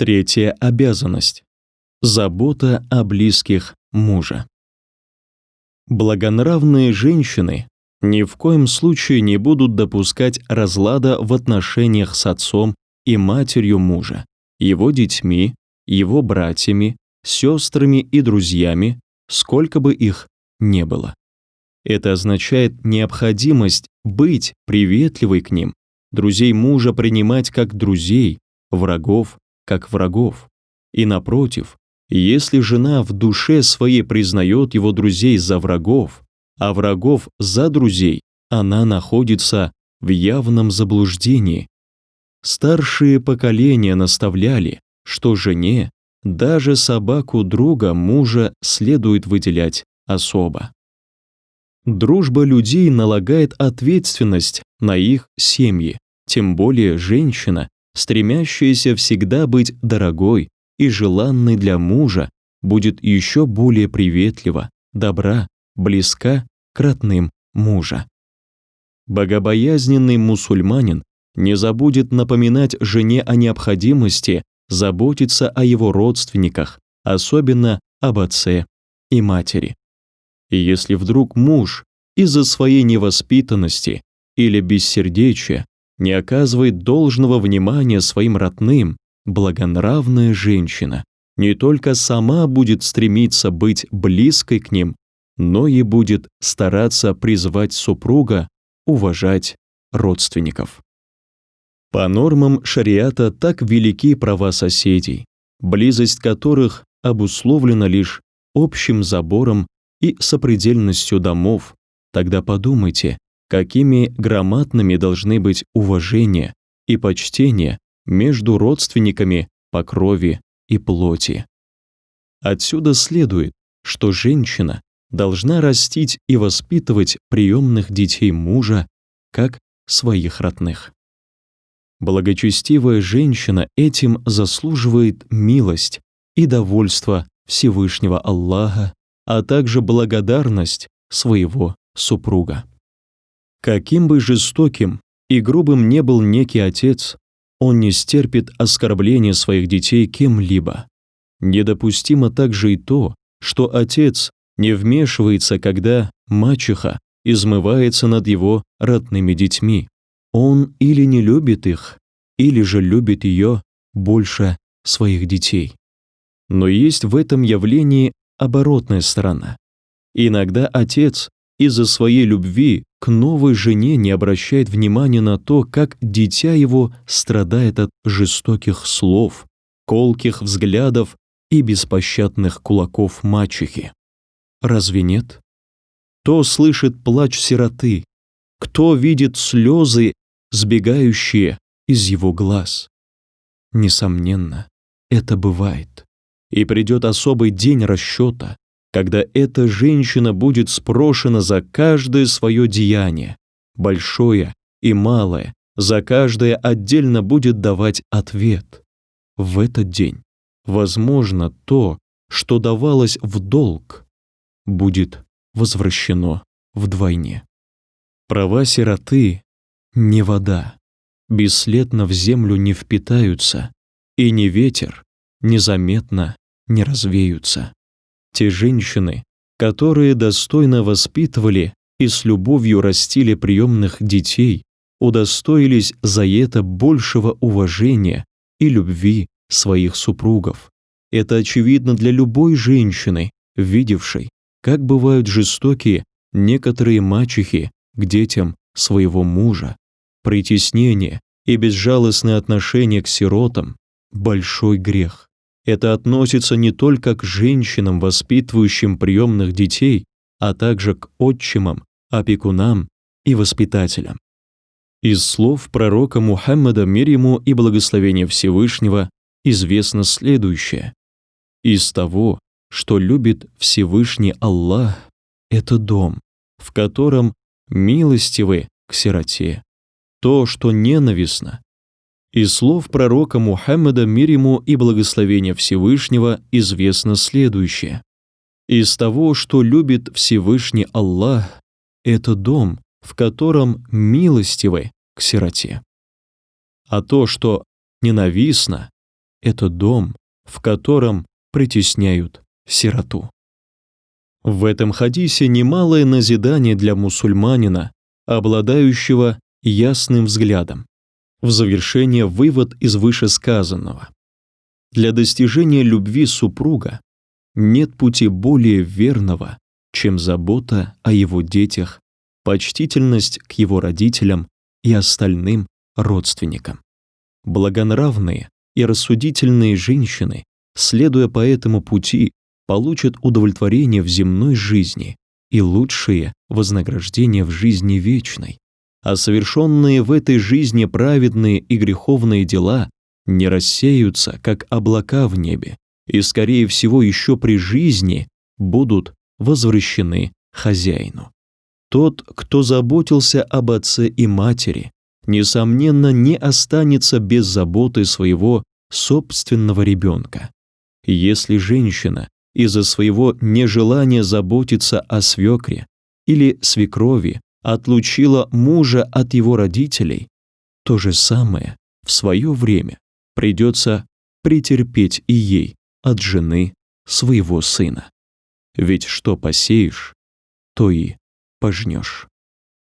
Третья обязанность – забота о близких мужа. Благонравные женщины ни в коем случае не будут допускать разлада в отношениях с отцом и матерью мужа, его детьми, его братьями, сестрами и друзьями, сколько бы их ни было. Это означает необходимость быть приветливой к ним, друзей мужа принимать как друзей, врагов как врагов. И напротив, если жена в душе своей признает его друзей за врагов, а врагов за друзей, она находится в явном заблуждении. Старшие поколения наставляли, что жене даже собаку друга мужа следует выделять особо. Дружба людей налагает ответственность на их семьи, тем более женщина, стремящаяся всегда быть дорогой и желанной для мужа, будет еще более приветлива, добра, близка к родным мужа. Богобоязненный мусульманин не забудет напоминать жене о необходимости заботиться о его родственниках, особенно об отце и матери. И если вдруг муж из-за своей невоспитанности или бессердечия не оказывает должного внимания своим родным, благонравная женщина не только сама будет стремиться быть близкой к ним, но и будет стараться призвать супруга уважать родственников. По нормам шариата так велики права соседей, близость которых обусловлена лишь общим забором и сопредельностью домов. Тогда подумайте, какими громадными должны быть уважение и почтение между родственниками по крови и плоти. Отсюда следует, что женщина должна растить и воспитывать приемных детей мужа как своих родных. Благочестивая женщина этим заслуживает милость и довольство Всевышнего Аллаха, а также благодарность своего супруга. Каким бы жестоким и грубым не был некий отец, он не стерпит оскорбления своих детей кем-либо. Недопустимо также и то, что отец не вмешивается, когда мачеха измывается над его родными детьми. Он или не любит их, или же любит ее больше своих детей. Но есть в этом явлении оборотная сторона. Иногда отец из-за своей любви к новой жене не обращает внимания на то, как дитя его страдает от жестоких слов, колких взглядов и беспощадных кулаков мачехи. Разве нет? Кто слышит плач сироты? Кто видит слезы, сбегающие из его глаз? Несомненно, это бывает. И придет особый день расчета, когда эта женщина будет спрошена за каждое свое деяние, большое и малое, за каждое отдельно будет давать ответ. В этот день, возможно, то, что давалось в долг, будет возвращено вдвойне. Права сироты — не вода, бесследно в землю не впитаются, и ни ветер незаметно не развеются. Те женщины, которые достойно воспитывали и с любовью растили приемных детей, удостоились за это большего уважения и любви своих супругов. Это очевидно для любой женщины, видевшей, как бывают жестокие некоторые мачехи к детям своего мужа. Притеснение и безжалостное отношение к сиротам – большой грех. Это относится не только к женщинам, воспитывающим приемных детей, а также к отчимам, опекунам и воспитателям. Из слов пророка Мухаммада, мир ему и благословение Всевышнего, известно следующее. Из того, что любит Всевышний Аллах, это дом, в котором милостивы к сироте. То, что ненавистно. Из слов пророка Мухаммада, мир ему и благословение Всевышнего, известно следующее. Из того, что любит Всевышний Аллах, это дом, в котором милостивы к сироте. А то, что ненавистно, это дом, в котором притесняют сироту. В этом хадисе немалое назидание для мусульманина, обладающего ясным взглядом. В завершение вывод из вышесказанного. Для достижения любви супруга нет пути более верного, чем забота о его детях, почтительность к его родителям и остальным родственникам. Благонравные и рассудительные женщины, следуя по этому пути, получат удовлетворение в земной жизни и лучшее вознаграждение в жизни вечной, а совершенные в этой жизни праведные и греховные дела не рассеются, как облака в небе, и, скорее всего, еще при жизни будут возвращены хозяину. Тот, кто заботился об отце и матери, несомненно, не останется без заботы своего собственного ребенка. Если женщина из-за своего нежелания заботиться о свекре или свекрови отлучила мужа от его родителей, то же самое в свое время придется претерпеть и ей от жены своего сына. Ведь что посеешь, то и пожнешь.